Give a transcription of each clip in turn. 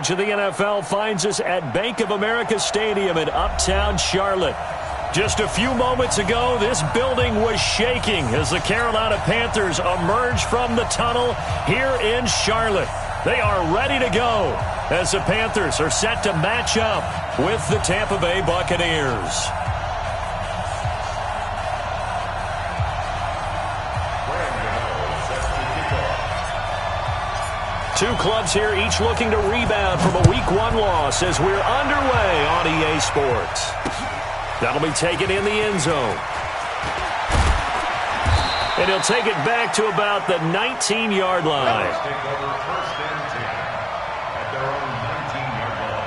coverage of the NFL finds us at Bank of America Stadium in Uptown Charlotte. Just a few moments ago, this building was shaking as the Carolina Panthers emerged from the tunnel here in Charlotte. They are ready to go as the Panthers are set to match up with the Tampa Bay Buccaneers. Two clubs here, each looking to rebound from a Week 1 loss as we're underway on EA Sports. That'll be taken in the end zone. And he'll take it back to about the 19-yard line. Take over first and 10 at their own 19-yard line.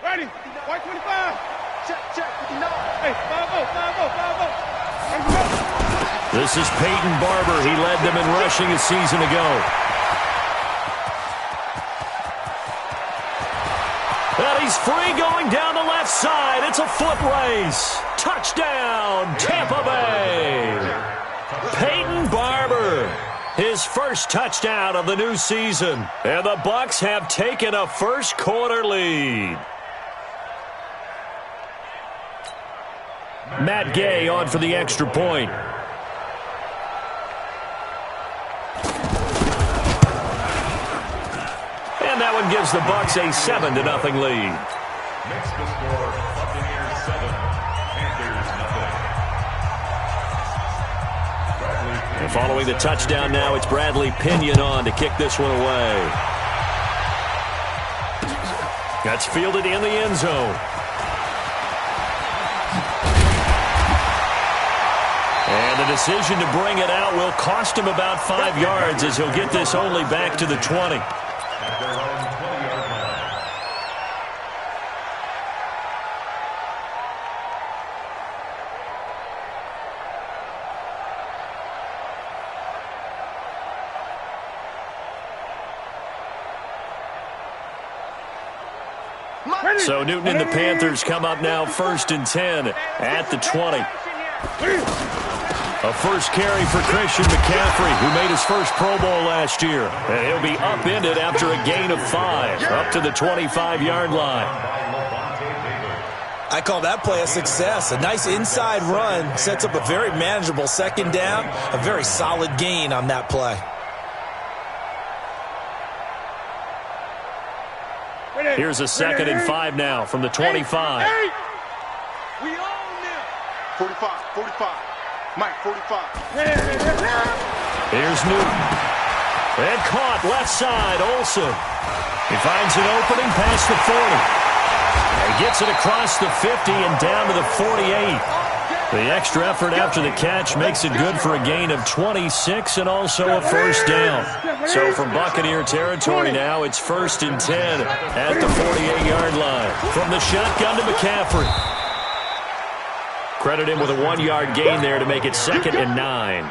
Ready, white 25. Check, 59. Hey, 5-0, 5-0, 5-0. This is Peyton Barber. He led them in rushing a season ago. And he's free going down the left side. It's a foot race. Touchdown, Tampa Bay. Peyton Barber. His first touchdown of the new season. And the Bucs have taken a first quarter lead. Matt Gay on for the extra point. And that one gives the Bucs a 7-0 lead. Makes the score Buccaneers 7, Panthers 0. And following the touchdown now, it's Bradley Pinion on to kick this one away. That's fielded in the end zone. And the decision to bring it out will cost him about 5 yards as he'll get this only back to the 20. At their own 20-yard line. So Newton and the Panthers come up now 1st and 10 at the 20. A first carry for Christian McCaffrey, who made his first Pro Bowl last year. And he'll be upended after a gain of 5, up to the 25-yard line. I call that play a success. A nice inside run sets up a very manageable second down. A very solid gain on that play. Here's a 2nd and 5 now from the 25. We own them. 45, 45. Mike, 45. Here's Newton. And caught left side, Olsen. He finds an opening past the 40. He gets it across the 50 and down to the 48. The extra effort after the catch makes it good for a gain of 26 and also a first down. So from Buccaneer territory now, it's 1st and 10 at the 48-yard line. From the shotgun to McCaffrey. Credit him with a 1-yard gain there to make it 2nd and 9.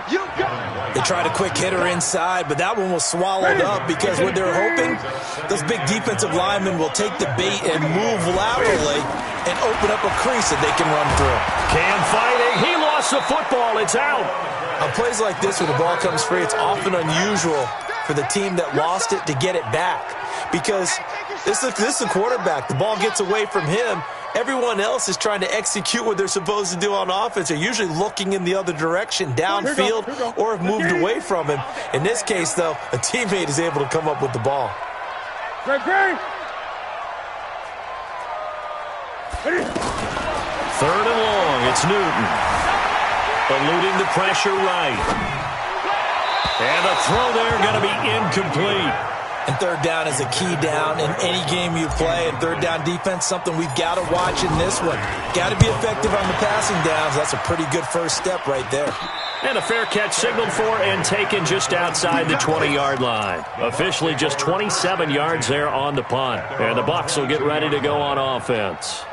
They tried a quick hitter inside, but that one was swallowed up because what they're hoping, those big defensive linemen will take the bait and move laterally and open up a crease that they can run through. Cam fighting. He lost the football. It's out. On plays like this, when the ball comes free, it's often unusual for the team that lost it to get it back because this is a quarterback. The ball gets away from him. Everyone else is trying to execute what they're supposed to do on offense. They're usually looking in the other direction, downfield, or have moved away from him. In this case, though, a teammate is able to come up with the ball. Great. 3rd and long, it's Newton. Eluding the pressure right. And the throw there going to be incomplete. And 3rd down is a key down in any game you play. And 3rd down defense, something we've got to watch in this one. Got to be effective on the passing downs. That's a pretty good first step right there. And a fair catch signaled for and taken just outside the 20-yard line. Officially just 27 yards there on the punt. And the Bucs will get ready to go on offense.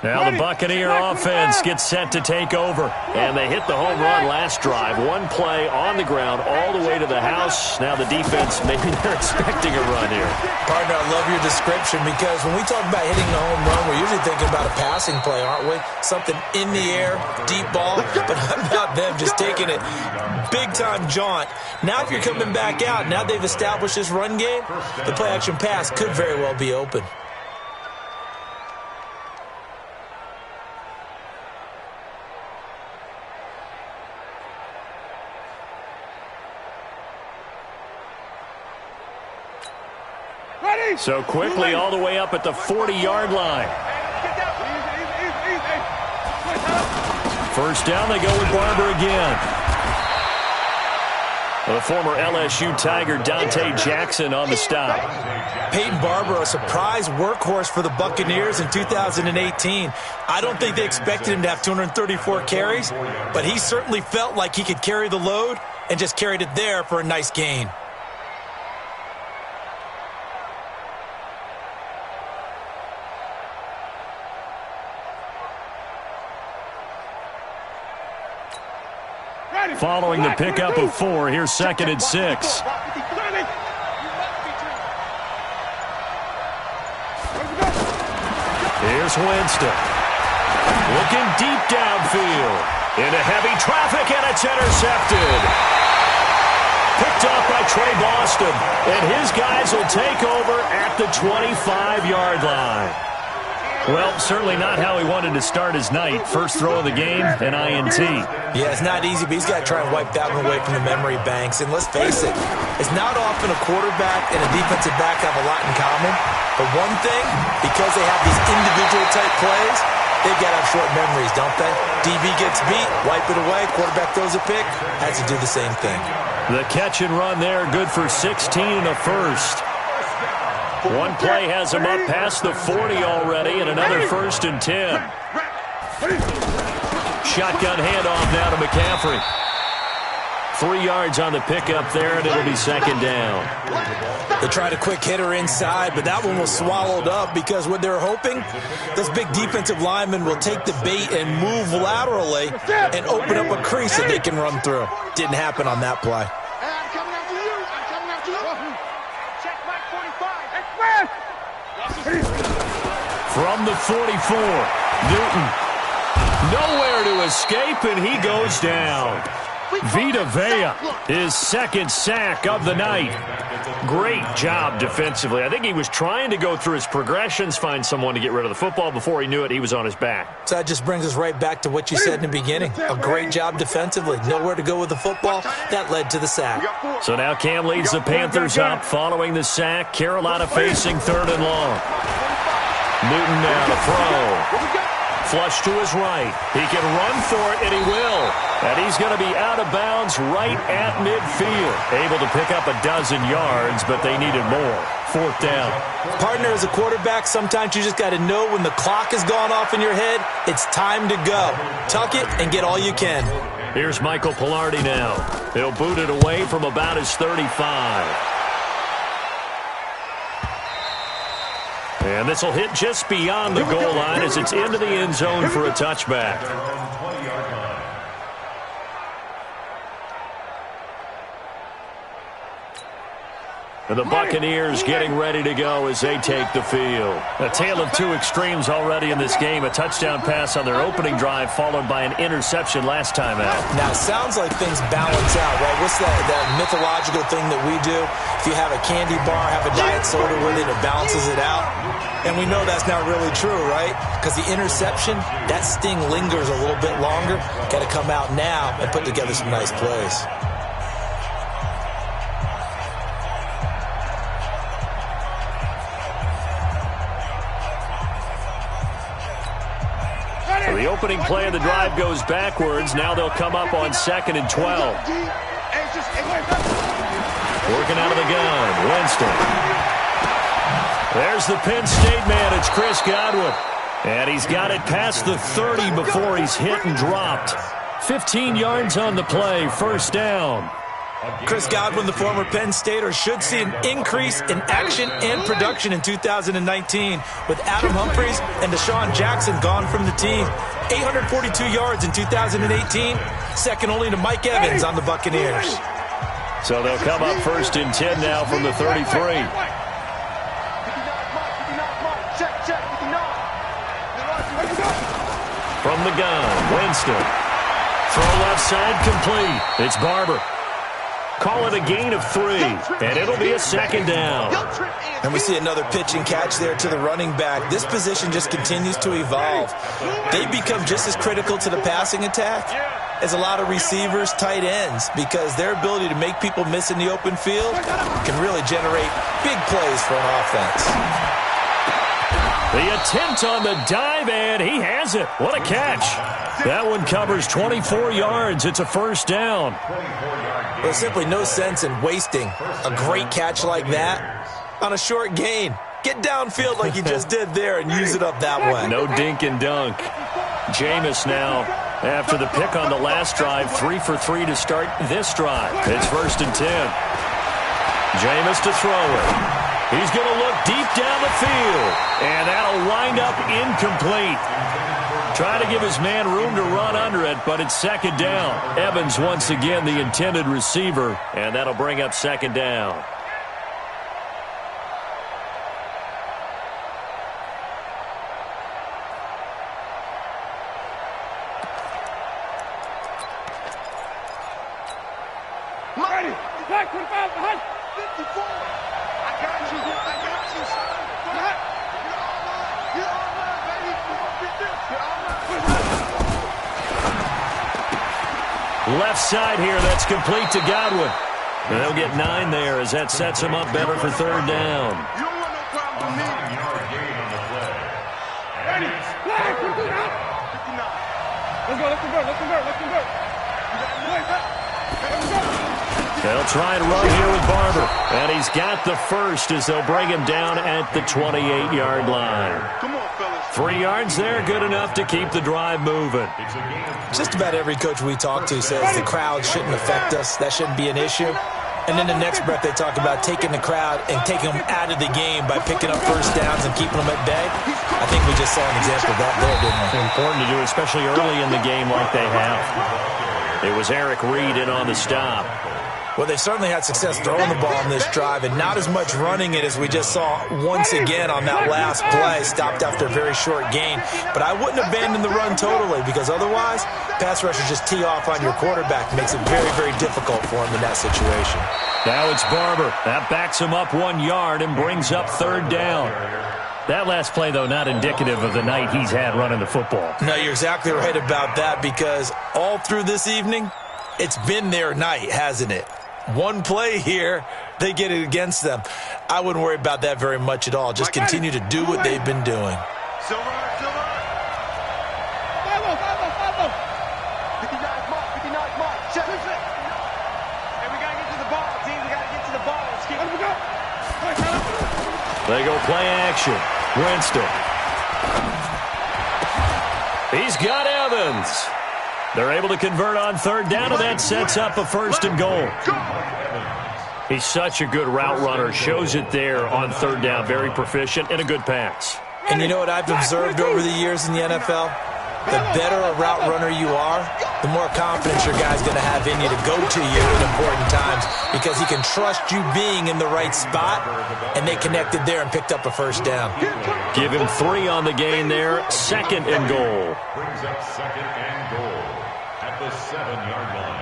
Now the Buccaneer offense gets set to take over. And they hit the home run last drive. One play on the ground all the way to the house. Now the defense, maybe they're expecting a run here. Partner, I love your description because when we talk about hitting the home run, we're usually thinking about a passing play, aren't we? Something in the air, deep ball. But how about them just taking it big-time jaunt? Now if you're coming back out, now they've established this run game, the play-action pass could very well be open. So quickly all the way up at the 40-yard line. First down, they go with Barber again. The former LSU Tiger Dante Jackson on the stop. Peyton Barber, a surprise workhorse for the Buccaneers in 2018. I don't think they expected him to have 234 carries, but he certainly felt like he could carry the load and just carried it there for a nice gain. Following the pickup of 4, here's 2nd and 6. Here's Winston. Looking deep downfield. Into heavy traffic, and it's intercepted. Picked off by Trey Boston. And his guys will take over at the 25-yard line. Well, certainly not how he wanted to start his night. First throw of the game, an INT. Yeah, it's not easy, but he's got to try and wipe that one away from the memory banks. And let's face it, it's not often a quarterback and a defensive back have a lot in common. But one thing, because they have these individual-type plays, they've got to have short memories, don't they? DB gets beat, wipe it away, quarterback throws a pick, has to do the same thing. The catch and run there, good for 16 and a first. One play has him up past the 40 already, and another 1st and 10. Shotgun handoff now to McCaffrey. 3 yards on the pickup there, and it'll be 2nd down. They tried a quick hitter inside, but that one was swallowed up because what they're hoping, those big defensive linemen will take the bait and move laterally and open up a crease that they can run through. Didn't happen on that play. From the 44, Newton. Nowhere to escape, and he goes down. Vita Vea, his 2nd sack of the night. Great job defensively. I think he was trying to go through his progressions, find someone to get rid of the football. Before he knew it, he was on his back. So that just brings us right back to what you said in the beginning. A great job defensively. Nowhere to go with the football. That led to the sack. So now Cam leads the Panthers up following the sack. Carolina facing 3rd and long. Newton now to throw. Flush to his right. He can run for it, and he will. And he's going to be out of bounds right at midfield. Able to pick up a dozen yards, but they needed more. 4th down. Partner, as a quarterback, sometimes you just got to know when the clock has gone off in your head, it's time to go. Tuck it and get all you can. Here's Michael Pilardi now. He'll boot it away from about his 35. And this will hit just beyond the goal line as it's into the end zone for a touchback. And the Buccaneers getting ready to go as they take the field. A tale of 2 extremes already in this game. A touchdown pass on their opening drive followed by an interception last time out. Now, it sounds like things balance out, right? What's that mythological thing that we do? If you have a candy bar, have a diet soda with it, it balances it out. And we know that's not really true, right? Because the interception, that sting lingers a little bit longer. Got to come out now and put together some nice plays. So the opening play of the drive goes backwards. Now they'll come up on 2nd and 12. Working out of the gun, Winston. There's the Penn State man. It's Chris Godwin. And he's got it past the 30 before he's hit and dropped. 15 yards on the play, 1st down. Chris Godwin, the former Penn Stater, should see an increase in action and production in 2019 with Adam Humphries and Deshaun Jackson gone from the team. 842 yards in 2018, second only to Mike Evans on the Buccaneers. So they'll come up 1st and 10 now from the 33. From the gun, Winston. Throw left side complete. It's Barber. Call it a gain of 3, and it'll be a 2nd down. And we see another pitch and catch there to the running back. This position just continues to evolve. They become just as critical to the passing attack as a lot of receivers, tight ends, because their ability to make people miss in the open field can really generate big plays for an offense. The attempt on the dive, and he has it. What a catch. That one covers 24 yards. It's a 1st down. There's simply no sense in wasting a great catch like that on a short gain. Get downfield like you just did there and use it up that way. No dink and dunk. Jameis now, after the pick on the last drive, 3 for 3 to start this drive. It's 1st and 10. Jameis to throw it. He's going to look deep down the field, and that'll wind up incomplete. Try to give his man room to run under it, but it's 2nd down. Evans once again the intended receiver, and that'll bring up 2nd down. Ready. Back 25 behind. 54. I got you. I got you, son. You're all mine, baby. You're all mine. Left side here, that's complete to Godwin. And they'll get 9 there as that sets him up better for 3rd down. You don't want no problem with me. 9-yard gain on the play. Ready. Flag. 59. Let's go. Let's convert. Let's convert. Let's convert. Let's go. They'll try and run here with Barber. And he's got the first as they'll bring him down at the 28-yard line. Come on, fellas. 3 yards there, good enough to keep the drive moving. Just about every coach we talk to says the crowd shouldn't affect us. That shouldn't be an issue. And then the next breath they talk about taking the crowd and taking them out of the game by picking up 1st downs and keeping them at bay. I think we just saw an example of that there, didn't we? Important to do, especially early in the game like they have. It was Eric Reed in on the stop. Well, they certainly had success throwing the ball on this drive and not as much running it as we just saw once again on that last play, stopped after a very short gain. But I wouldn't abandon the run totally because otherwise, pass rushers just tee off on your quarterback. Makes it very, very difficult for him in that situation. Now it's Barber. That backs him up 1 yard and brings up 3rd down. That last play, though, not indicative of the night he's had running the football. No, you're exactly right about that because all through this evening, it's been their night, hasn't it? One play here, they get it against them. I wouldn't worry about that very much at all. Just continue to do what they've been doing. Silver. 59 mark. Check. And we got to get to the ball, team. We got to get to the ball. Let's keep it. They go play action. Winston. He's got Evans. They're able to convert on 3rd down, and that sets up a 1st and goal. He's such a good route runner. Shows it there on 3rd down. Very proficient and a good pass. And you know what I've observed over the years in the NFL? The better a route runner you are, the more confidence your guy's going to have in you to go to you at important times because he can trust you being in the right spot, and they connected there and picked up a 1st down. Give him 3 on the gain there. 2nd and goal. Brings up 2nd and goal at the 7-yard line.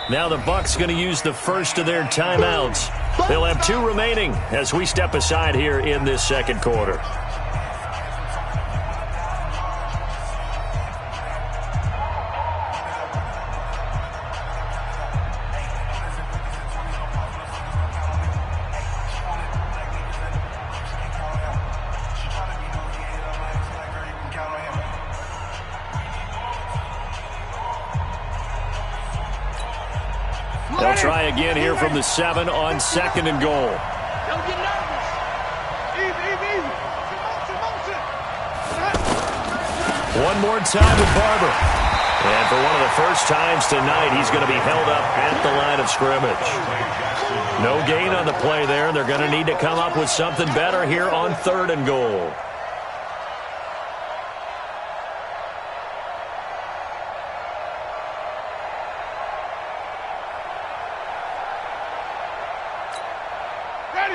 Now the Bucs going to use the first of their timeouts. They'll have 2 remaining as we step aside here in this 2nd quarter. They'll try again here from the 7 on 2nd and goal. Don't get nervous. Easy. One more time with Barber. And for one of the first times tonight, he's going to be held up at the line of scrimmage. No gain on the play there. They're going to need to come up with something better here on 3rd and goal.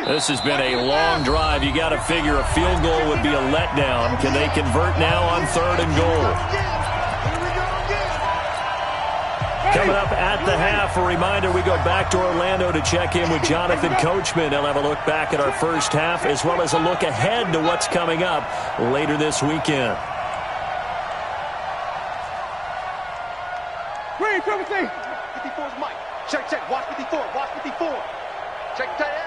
This has been a long drive. You got to figure a field goal would be a letdown. Can they convert now on 3rd and goal? Coming up at the half, a reminder, we go back to Orlando to check in with Jonathan Coachman. He'll have a look back at our first half as well as a look ahead to what's coming up later this weekend. Wait, come and see. 54's Mike. Check. Watch 54. Check tight.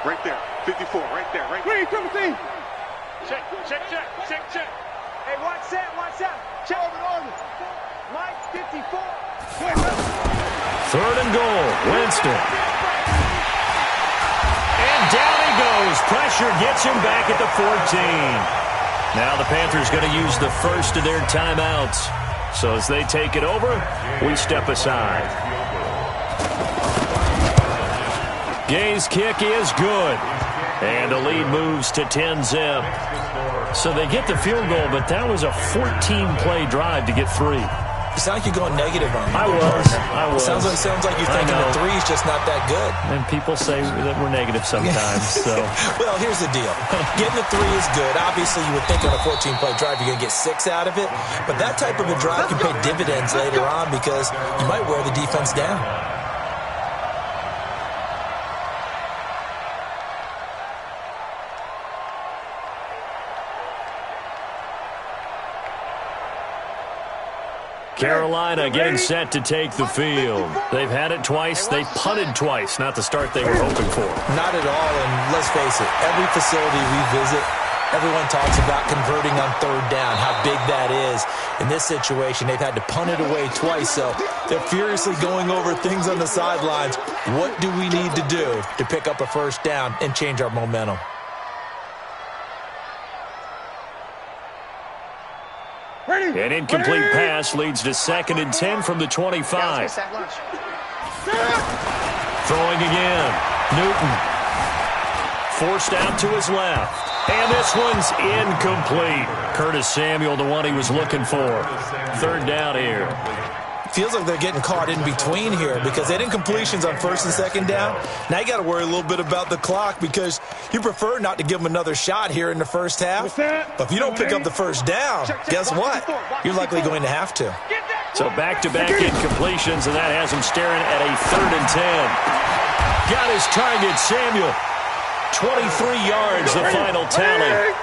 Right there. 54. Right there. Wait, come and see. Check. Hey, watch that. Check. Over. Mike, 54. 3rd and goal. Winston. And down he goes. Pressure gets him back at the 14. Now the Panthers going to use the first of their timeouts. So as they take it over, we step aside. Gay's kick is good. And the lead moves to 10-zip. So they get the field goal, but that was a 14-play drive to get 3. You sound like you're going negative on me. I was. Sounds like you're thinking the 3's just not that good. And people say that we're negative sometimes. So, well, here's the deal. Getting the 3 is good. Obviously, you would think on a 14-play drive you're going to get 6 out of it. But that type of a drive can pay dividends later on because you might wear the defense down. Carolina getting set to take the field. They've had it twice. They punted twice. Not the start they were hoping for. Not at all, and let's face it, every facility we visit, everyone talks about converting on 3rd down, how big that is. In this situation, they've had to punt it away twice, so they're furiously going over things on the sidelines. What do we need to do to pick up a 1st down and change our momentum? An incomplete pass leads to 2nd and 10 from the 25. Throwing again. Newton. Forced out to his left. And this one's incomplete. Curtis Samuel, the one he was looking for. 3rd down here. Feels like they're getting caught in between here because they had incompletions on 1st and 2nd down. Now you got to worry a little bit about the clock because you prefer not to give them another shot here in the first half. But if you don't pick up the 1st down, guess what? You're likely going to have to. So back-to-back incompletions, and that has him staring at a 3rd and 10. Got his target, Samuel. 23 yards, the final tally.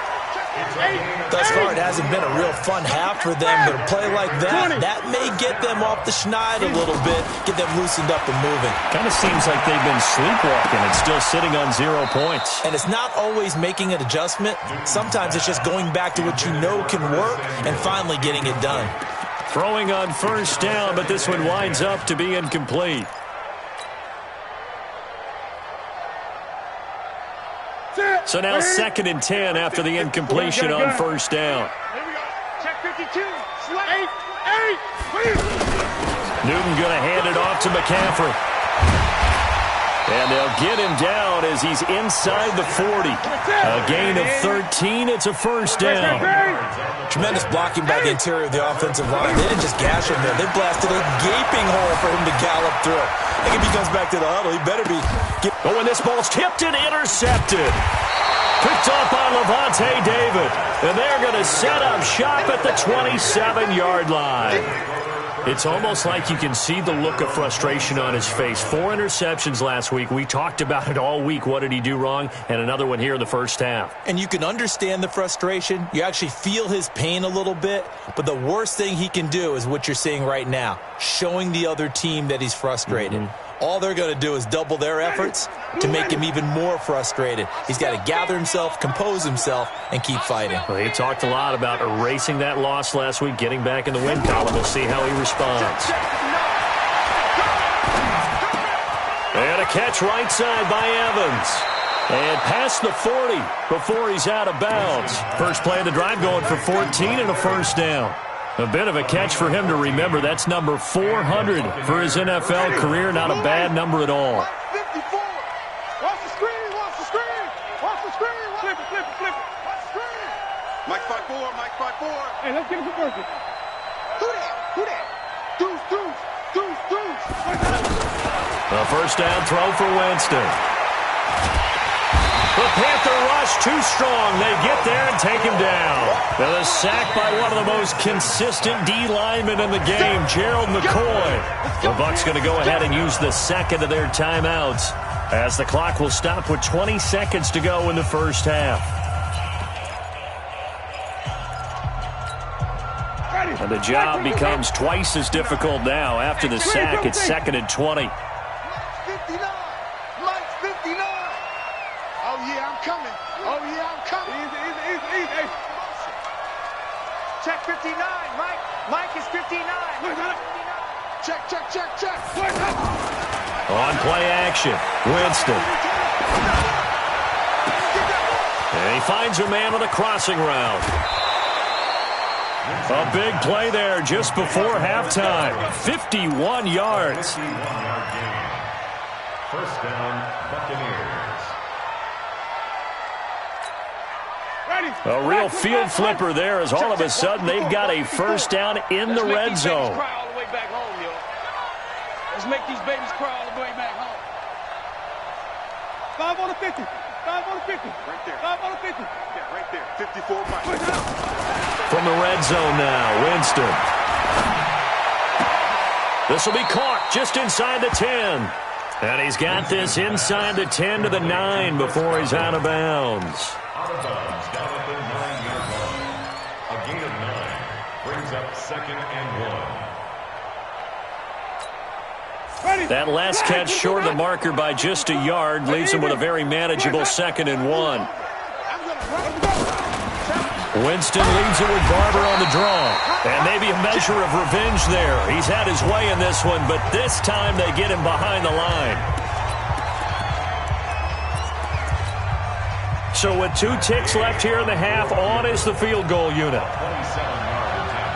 Thus far, it hasn't been a real fun half for them, but a play like that may get them off the schneid a little bit, get them loosened up and moving. Kind of seems like they've been sleepwalking and still sitting on 0 points. And it's not always making an adjustment. Sometimes it's just going back to what you know can work and finally getting it done. Throwing on 1st down, but this one winds up to be incomplete. So now 2nd and 10 after the incompletion on 1st down. Here we go. Check 52. Eight. Newton going to hand it off to McCaffrey. And they'll get him down as he's inside the 40. A gain of 13. It's a 1st down. Tremendous blocking by the interior of the offensive line. They didn't just gash him there. They blasted a gaping hole for him to gallop through. I think if he comes back to the huddle, he better be... Oh, and this ball's tipped and intercepted. Picked up on Levante David. And they're going to set up shop at the 27-yard line. It's almost like you can see the look of frustration on his face. 4 interceptions last week. We talked about it all week. What did he do wrong? And another one here in the first half. And you can understand the frustration. You actually feel his pain a little bit. But the worst thing he can do is what you're seeing right now, showing the other team that he's frustrated. All they're going to do is double their efforts to make him even more frustrated. He's got to gather himself, compose himself, and keep fighting. Well, he talked a lot about erasing that loss last week, getting back in the win column. We'll see how he responds. And a catch right side by Evans. And past the 40 before he's out of bounds. First play of the drive going for 14 and a first down. A bit of a catch for him to remember. That's number 400 for his NFL career. Not a bad number at all. 54. Watch the screen. Watch the screen. Watch the screen. Flip it. Watch the screen. Mike 5-4. Mike 5-4. Hey, let's get him some work. Who that? Deuce. A first down throw for Winston. The Panther rush too strong. They get there and take him down. Now the sack by one of the most consistent D linemen in the game, Gerald McCoy. The Bucs going to go ahead and use the second of their timeouts as the clock will stop with 20 seconds to go in the first half. And the job becomes twice as difficult now. After the sack, it's 2nd and 20. Mike's 59. Oh, yeah, I'm coming. Easy. Check 59. Mike is 59. Check. On play action, Winston. And he finds a man on the crossing route. A big play there just before halftime. 51 yards. 51-yard gain. First down, Buccaneers. A real field flipper there as all of a sudden they've got a first down in the red zone. Let's make these babies cry all the way back home. 5 on the 50. 5 on the 50. Right there. 5 on the 50. Yeah, right there. 54 Mike. From the red zone now, Winston. This will be caught just inside the 10. And he's got this inside the 10 to the 9 before he's out of bounds. Out of bounds, down at the 9-yard line. A gain of 9 brings up 2nd and 1. That last catch short of the marker by just a yard leaves him with a very manageable 2nd and 1. Winston leads it with Barber on the draw. And maybe a measure of revenge there. He's had his way in this one, but this time they get him behind the line. So with 2 ticks left here in the half, on is the field goal unit. 27-yard attempt.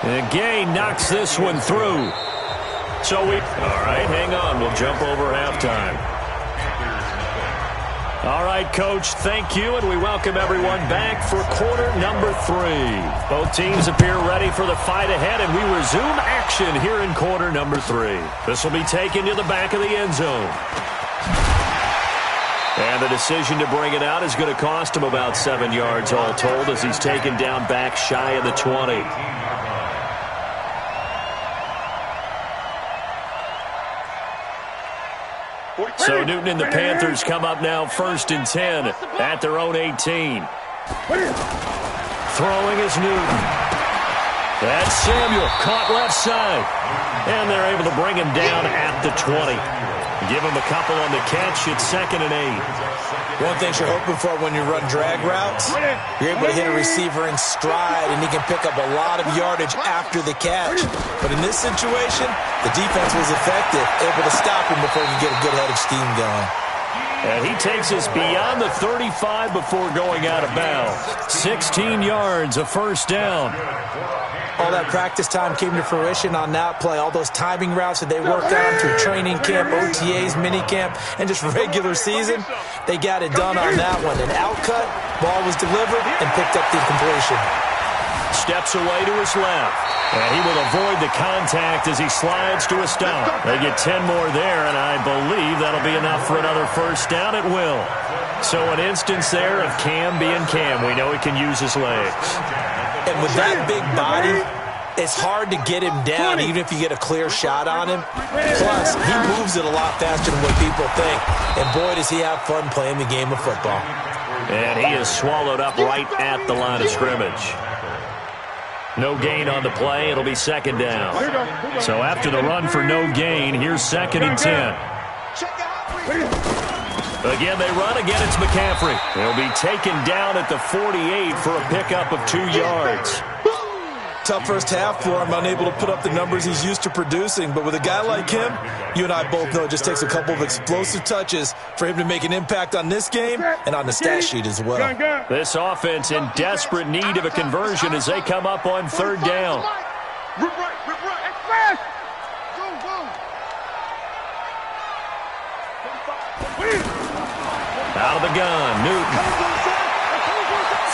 And Gay knocks this one through. So all right, hang on. We'll jump over halftime. All right, Coach, thank you, and we welcome everyone back for quarter number 3. Both teams appear ready for the fight ahead, and we resume action here in quarter number 3. This will be taken to the back of the end zone. And the decision to bring it out is going to cost him about 7 yards all told as he's taken down back shy of the 20. So Newton and the Panthers come up now 1st and 10 at their own 18. Throwing is Newton. That's Samuel, caught left side. And they're able to bring him down at the 20. Give him a couple on the catch. It's 2nd and 8. One thing you're hoping for when you run drag routes, you're able to hit a receiver in stride, and he can pick up a lot of yardage after the catch. But in this situation, the defense was effective, able to stop him before he could get a good head of steam going. And he takes us beyond the 35 before going out of bounds. 16 yards, a first down. All that practice time came to fruition on that play. All those timing routes that they worked on through training camp, OTAs, mini camp, and just regular season, they got it done on that one. An outcut, ball was delivered, and picked up the completion. Steps away to his left. And he will avoid the contact as he slides to a stop. They get 10 more there, and I believe that'll be enough for another first down. It will. So an instance there of Cam being Cam. We know he can use his legs. And with that big body, it's hard to get him down even if you get a clear shot on him. Plus, he moves it a lot faster than what people think. And boy, does he have fun playing the game of football. And he is swallowed up right at the line of scrimmage. No gain on the play. It'll be 2nd down. So after the run for no gain, here's 2nd and 10. Again, they run. Again, it's McCaffrey. He'll be taken down at the 48 for a pickup of 2 yards. Tough first half for him, unable to put up the numbers he's used to producing. But with a guy like him, you and I both know it just takes a couple of explosive touches for him to make an impact on this game and on the stat sheet as well. This offense in desperate need of a conversion as they come up on third down. Rip right, express! Go, go! Out of the gun, Newton.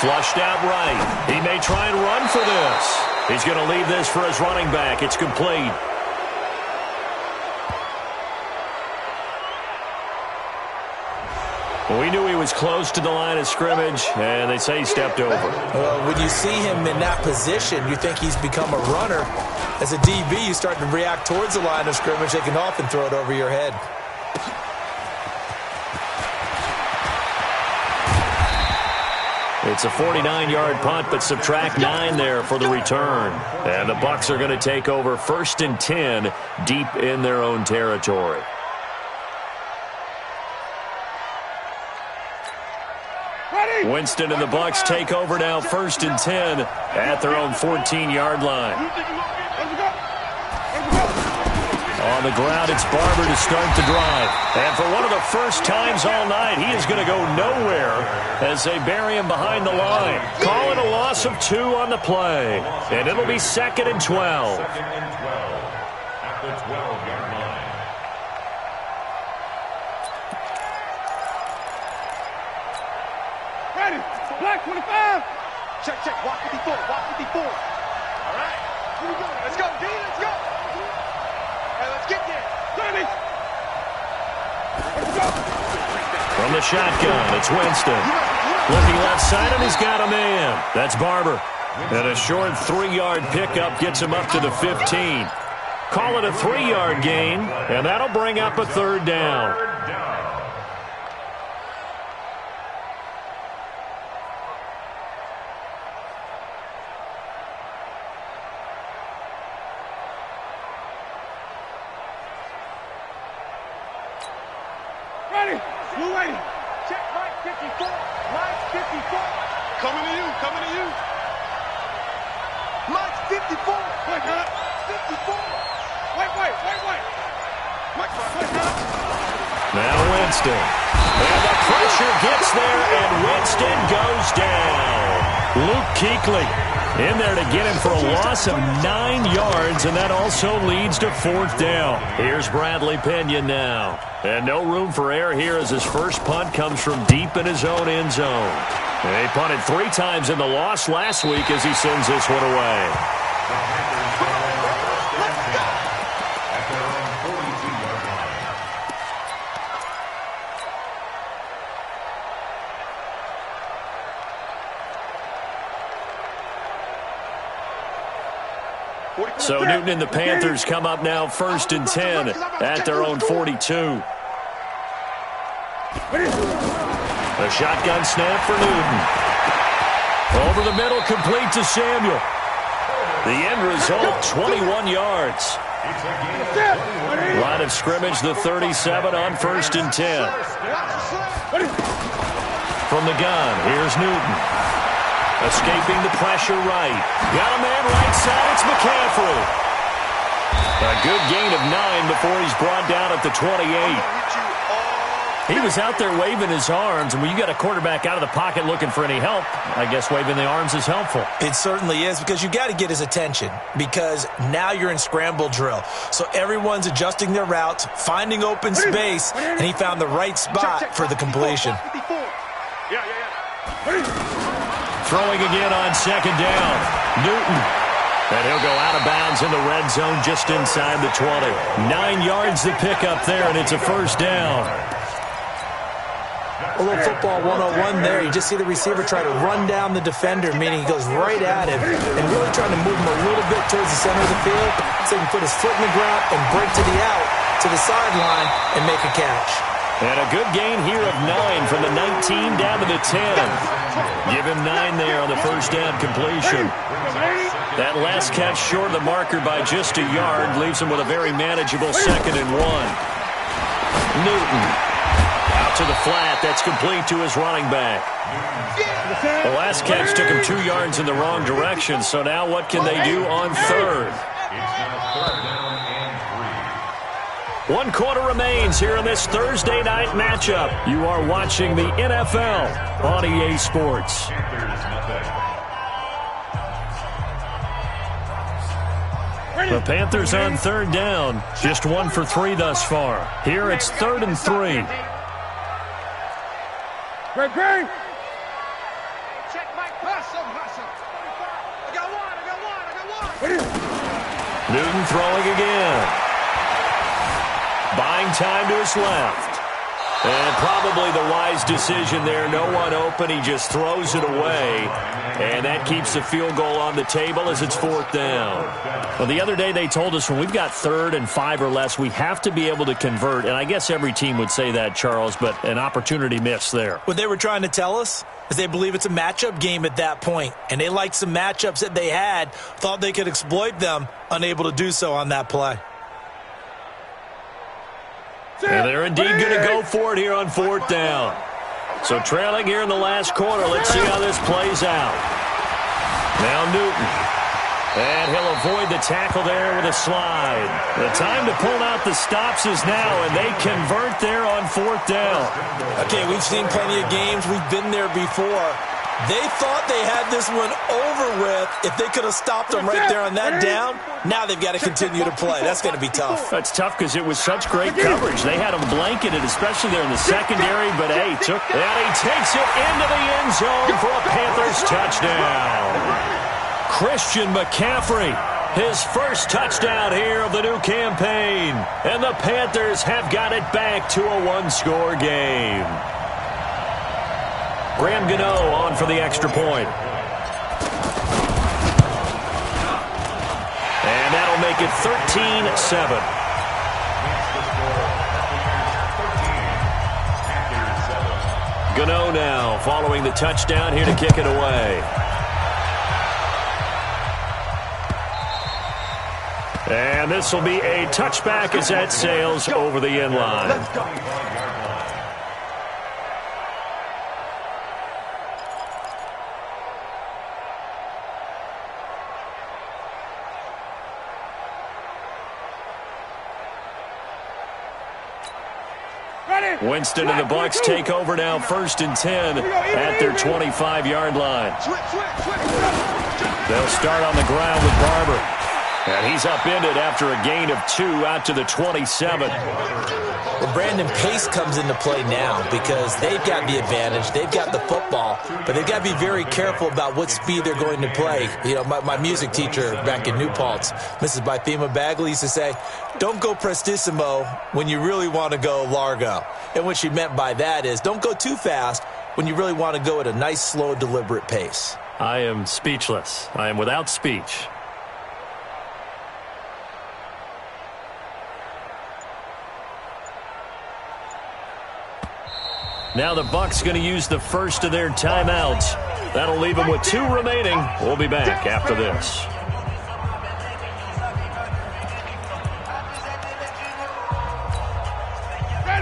Flushed out right. He may try and run for this. He's going to leave this for his running back. It's complete. We knew he was close to the line of scrimmage, and they say he stepped over. Well, when you see him in that position, you think he's become a runner. As a DB, you start to react towards the line of scrimmage. They can often throw it over your head. It's a 49-yard punt, but subtract 9 there for the return. And the Bucs are going to take over 1st and 10 deep in their own territory. Winston and the Bucs take over now 1st and 10 at their own 14-yard line. On the ground, it's Barber to start the drive. And for one of the first times all night, he is going to go nowhere as they bury him behind the line. Call it a loss of 2 on the play. And it'll be 2nd and 12. 2nd and 12 at the 12-yard line. Ready, black 25. Check, walk 54, walk 54. All right, here we go. Let's go, D, let's go. Hey, let's get there. 30. Let's go. From the shotgun, it's Winston. Looking left side, and he's got a man. That's Barber. And a short 3-yard pickup gets him up to the 15. Call it a 3-yard gain, and that'll bring up a 3rd down. You ready? Check Mike 54. Mike 54. Coming to you. Mike 54. Wait, 54. Wait. Mike, Now Winston. And the pressure gets there, and Winston goes down. Luke Kuechly in there to get him for a loss of 9 yards, and that also leads to 4th down. Here's Bradley Pinion now. And no room for error here as his first punt comes from deep in his own end zone. He punted 3 times in the loss last week as he sends this one away. So Newton and the Panthers come up now 1st and 10 at their own 42. A shotgun snap for Newton. Over the middle, complete to Samuel. The end result, 21 yards. Line of scrimmage, the 37 on 1st and 10. From the gun, here's Newton. Escaping the pressure right. Got a man right side. It's McCaffrey. A good gain of 9 before he's brought down at the 28. He was out there waving his arms, and when you got a quarterback out of the pocket looking for any help, I guess waving the arms is helpful. It certainly is, because you got to get his attention, because now you're in scramble drill. So everyone's adjusting their routes, finding open space, and he found the right spot for the completion. Throwing again on 2nd down. Newton. And he'll go out of bounds in the red zone just inside the 20. 9 yards to pick up there, and it's a 1st down. A little football 101 there. You just see the receiver try to run down the defender, meaning he goes right at him and really trying to move him a little bit towards the center of the field so he can put his foot in the ground and break to the out, to the sideline, and make a catch. And a good gain here of 9 from the 19 down to the 10. Give him 9 there on the 1st down completion. That last catch short of the marker by just a yard leaves him with a very manageable 2nd and 1. Newton. Out to the flat. That's complete to his running back. The last catch took him 2 yards in the wrong direction, so now what can they do on third? It's now third down and 3. 1 quarter remains here in this Thursday night matchup. You are watching the NFL on EA Sports. Panthers nothing. The Panthers on third down. Just 1 for 3 thus far. Here it's 3rd and 3. Great. Check Mike. Hustle. I got one. Newton throwing again. Buying time to his left. And probably the wise decision there. No one open. He just throws it away. And that keeps the field goal on the table as it's 4th down. Well, the other day they told us when we've got 3rd and 5 or less, we have to be able to convert. And I guess every team would say that, Charles, but an opportunity missed there. What they were trying to tell us is they believe it's a matchup game at that point. And they liked some matchups that they had, thought they could exploit them, unable to do so on that play. And they're indeed going to go for it here on 4th down. So trailing here in the last quarter. Let's see how this plays out. Now Newton. And he'll avoid the tackle there with a slide. The time to pull out the stops is now, and they convert there on 4th down. Okay, we've seen plenty of games. We've been there before. They thought they had this one over with. If they could have stopped them right there on that down, now they've got to continue to play. That's going to be tough. That's tough because it was such great coverage. They had them blanketed, especially there in the secondary, but hey, and he takes it into the end zone for a Panthers touchdown. Christian McCaffrey, his first touchdown here of the new campaign. And the Panthers have got it back to a 1-score game. Graham Gano on for the extra point. And that'll make it 13-7. Gano now following the touchdown here to kick it away. And this will be a touchback as that sails over the end line. Let's go. Winston and the Bucs take over now 1st and 10 at their 25-yard line. They'll start on the ground with Barber. And he's upended after a gain of 2 out to the 27. Well, Brandon, pace comes into play now because they've got the advantage. They've got the football, but they've got to be very careful about what speed they're going to play. You know, my music teacher back in New Paltz, Mrs. Bythema Bagley, used to say, don't go prestissimo when you really want to go largo. And what she meant by that is don't go too fast when you really want to go at a nice, slow, deliberate pace. I am speechless. I am without speech. Now the Bucs going to use the first of their timeouts. That'll leave them with 2 remaining. We'll be back after this.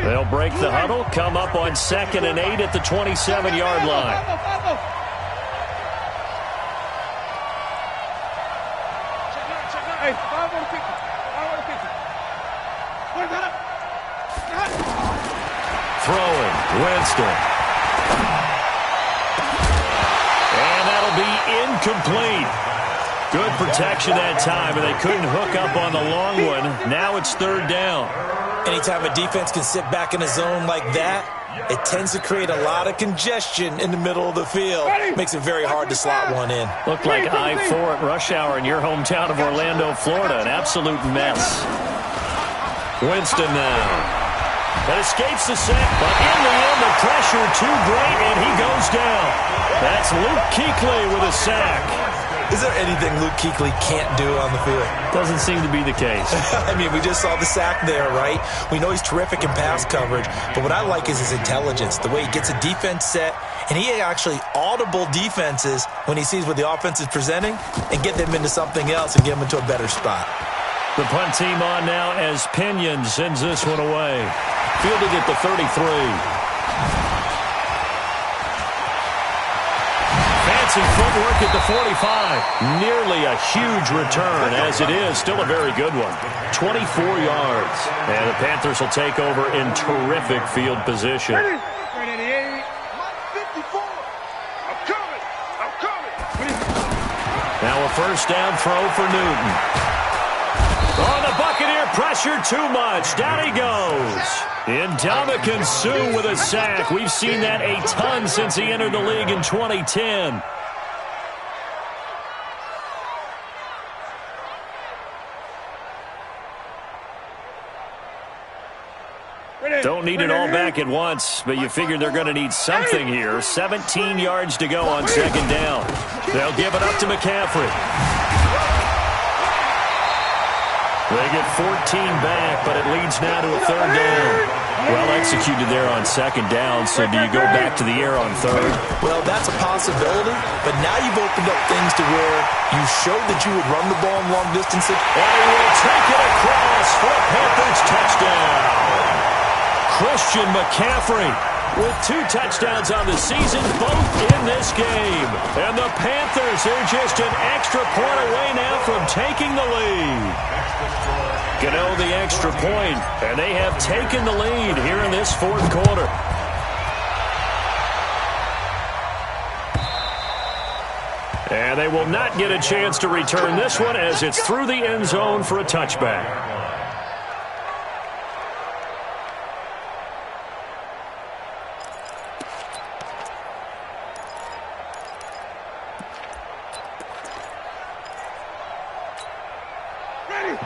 They'll break the huddle, come up on 2nd and 8 at the 27-yard line. Hey, I want to pick it. Throwing, Winston. And that'll be incomplete. Good protection that time, and they couldn't hook up on the long one. Now it's 3rd down. Anytime a defense can sit back in a zone like that, it tends to create a lot of congestion in the middle of the field. Makes it very hard to slot one in. Looked like I-4 at rush hour in your hometown of Orlando, Florida. An absolute mess. Winston now. That escapes the sack, but in the end, the pressure too great, and he goes down. That's Luke Kuechly with a sack. Is there anything Luke Kuechly can't do on the field? Doesn't seem to be the case. I mean, we just saw the sack there, right? We know he's terrific in pass coverage, but what I like is his intelligence, the way he gets a defense set, and he actually audible defenses when he sees what the offense is presenting and get them into something else and get them into a better spot. The punt team on now as Pinion sends this one away. Fielded at the 33. Fancy footwork at the 45. Nearly a huge return, as it is. Still a very good one. 24 yards. And the Panthers will take over in terrific field position. Now a first down throw for Newton. Oh, the Buccaneer pressure too much. Down he goes. Ndamukong Suh with a sack. We've seen that a ton since he entered the league in 2010. Don't need it all back at once, but you figure they're going to need something here. 17 yards to go on second down. They'll give it up to McCaffrey. They get 14 back, but it leads now to a third down. Well executed there on second down, so do you go back to the air on third? Well, that's a possibility, but now you've opened up things to where you showed that you would run the ball in long distances. And he will take it across for a Panthers touchdown. Christian McCaffrey with 2 touchdowns on the season, both in this game. And the Panthers are just an extra point away now from taking the lead. Gano the extra point, and they have taken the lead here in this fourth quarter. And they will not get a chance to return this one as it's through the end zone for a touchback.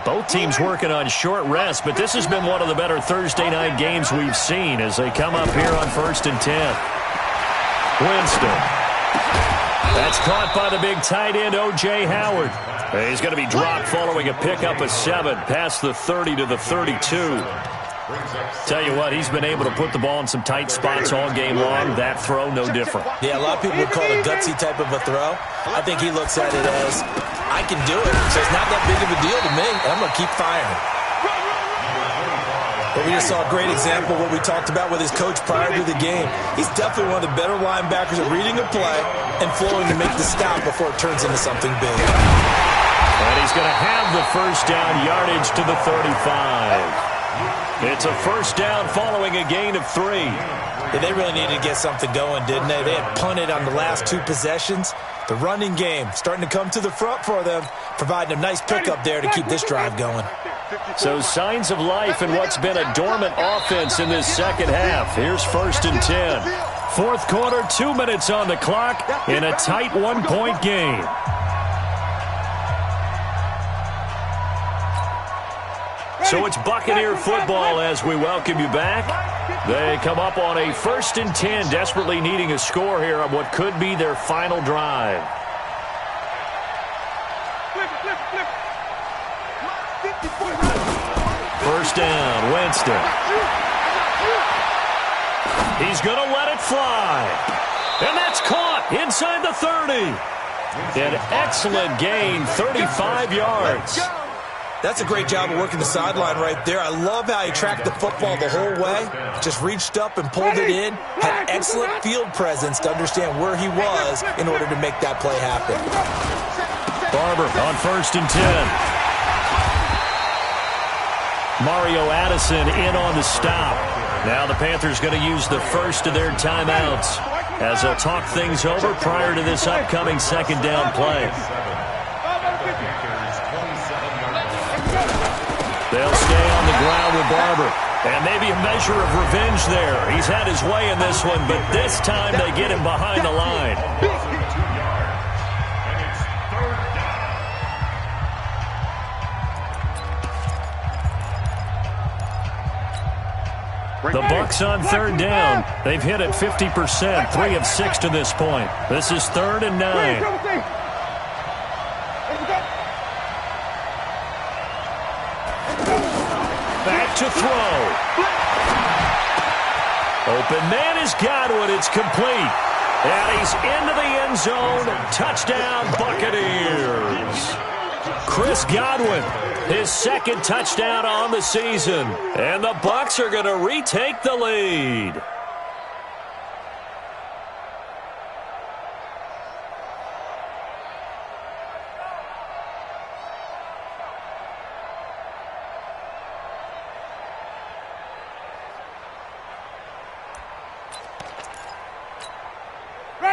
Both teams working on short rest, but this has been one of the better Thursday night games we've seen as they come up here on 1st and 10. Winston. That's caught by the big tight end, O.J. Howard. He's going to be dropped following a pickup of 7 past the 30 to the 32. Tell you what, he's been able to put the ball in some tight spots all game long. That throw, no different. Yeah, a lot of people would call it a gutsy type of a throw. I think he looks at it as, I can do it, so it's not that big of a deal to me, and I'm going to keep firing. But we just saw a great example of what we talked about with his coach prior to the game. He's definitely one of the better linebackers at reading a play and flowing to make the stop before it turns into something big. And he's going to have the first down, yardage to the 35. It's a first down following a gain of 3. Yeah, they really needed to get something going, didn't they? They had punted on the last 2 possessions. The running game starting to come to the front for them, providing a nice pickup there to keep this drive going. So signs of life in what's been a dormant offense in this second half. Here's 1st and 10. Fourth quarter, 2 minutes on the clock in a tight 1-point game. So it's Buccaneer football as we welcome you back. They come up on a 1st and 10, desperately needing a score here on what could be their final drive. First down, Winston. He's going to let it fly. And that's caught inside the 30. An excellent gain, 35 yards. That's a great job of working the sideline right there. I love how he tracked the football the whole way. Just reached up and pulled it in. Had excellent field presence to understand where he was in order to make that play happen. Barber on 1st and 10. Mario Addison in on the stop. Now the Panthers going to use the first of their timeouts as they'll talk things over prior to this upcoming second down play. They'll stay on the ground with Barber. And maybe a measure of revenge there. He's had his way in this one, but this time they get him behind the line. The Bucs on 3rd down. They've hit it 50%, 3 of 6 to this point. This is 3rd and 9. Back to throw. Open man is Godwin. It's complete. And he's into the end zone. Touchdown, Buccaneers. Chris Godwin, his 2nd touchdown on the season. And the Bucs are going to retake the lead.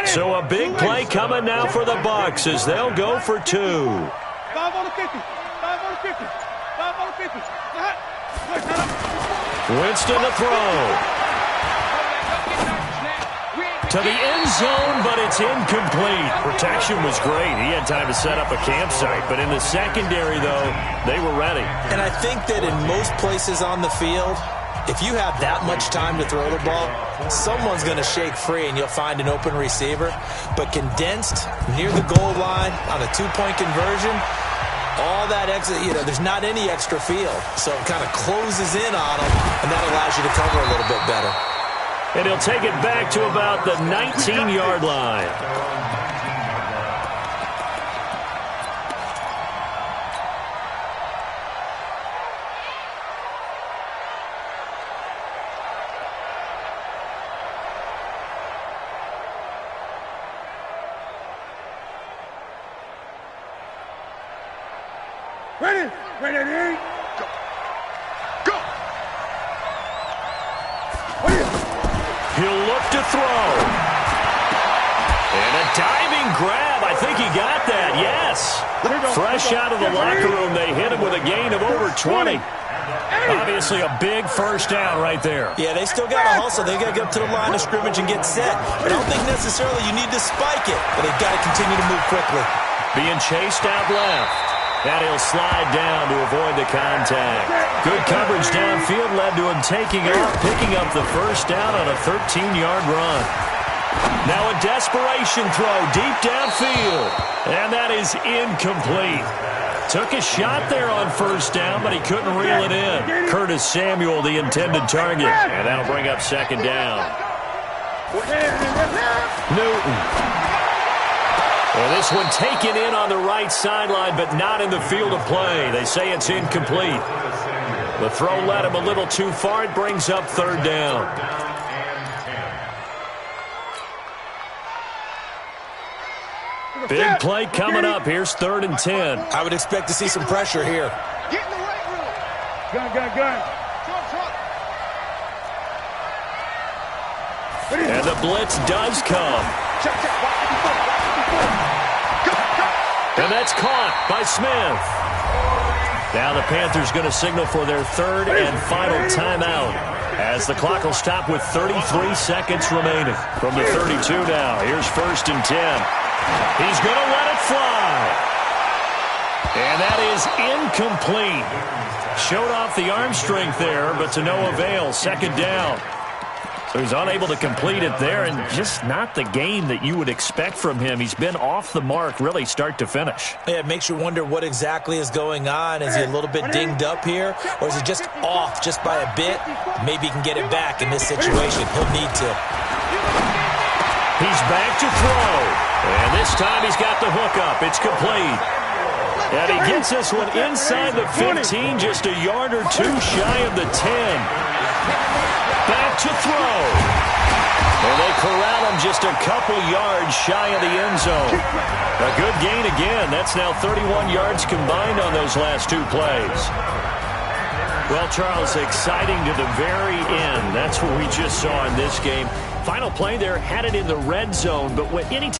So a big play coming now for the Bucs as they'll go for 2. 5 on the 50. 5 on the 50. 5 on the 50. Winston to throw. To the end zone, but it's incomplete. Protection was great. He had time to set up a campsite, but in the secondary, though, they were ready. And I think that in most places on the field, if you have that much time to throw the ball, someone's going to shake free and you'll find an open receiver. But condensed near the goal line on a 2-point conversion, all that extra, there's not any extra field. So it kind of closes in on them, and that allows you to cover a little bit better. And he'll take it back to about the 19-yard line. Ready? Ready? Go. Go. He'll look to throw. And a diving grab. I think he got that, yes. Fresh out of the locker room, they hit him with a gain of over 20. Obviously a big first down right there. Yeah, they still got to hustle. They got to get up to the line of scrimmage and get set. I don't think necessarily you need to spike it, but they've got to continue to move quickly. Being chased out left. And he'll slide down to avoid the contact. Good coverage downfield led to him taking off, picking up the first down on a 13-yard run. Now a desperation throw deep downfield. And that is incomplete. Took a shot there on first down, but he couldn't reel it in. Curtis Samuel, the intended target. And that'll bring up second down. Newton. Well, this one taken in on the right sideline, but not in the field of play. They say it's incomplete. The throw led him a little too far. It brings up third down. Big play coming up. Here's 3rd and 10. I would expect to see some pressure here. Get in the right room. Gun. And the blitz does come. Check. And that's caught by Smith. Now the Panthers going to signal for their 3rd and final timeout as the clock will stop with 33 seconds remaining. From the 32 now, here's 1st and 10. He's going to let it fly. And that is incomplete. Showed off the arm strength there, but to no avail. 2nd down. So he's unable to complete it there, and just not the game that you would expect from him. He's been off the mark, really, start to finish. Yeah, it makes you wonder what exactly is going on. Is he a little bit dinged up here, or is he just off just by a bit? Maybe he can get it back in this situation. He'll need to. He's back to throw, and this time he's got the hook up. It's complete. And he gets this one inside the 15, just a yard or two shy of the 10. Back to throw. And they corral him just a couple yards shy of the end zone. A good gain again. That's now 31 yards combined on those last 2 plays. Well, Charles, exciting to the very end. That's what we just saw in this game. Final play there had it in the red zone, but when any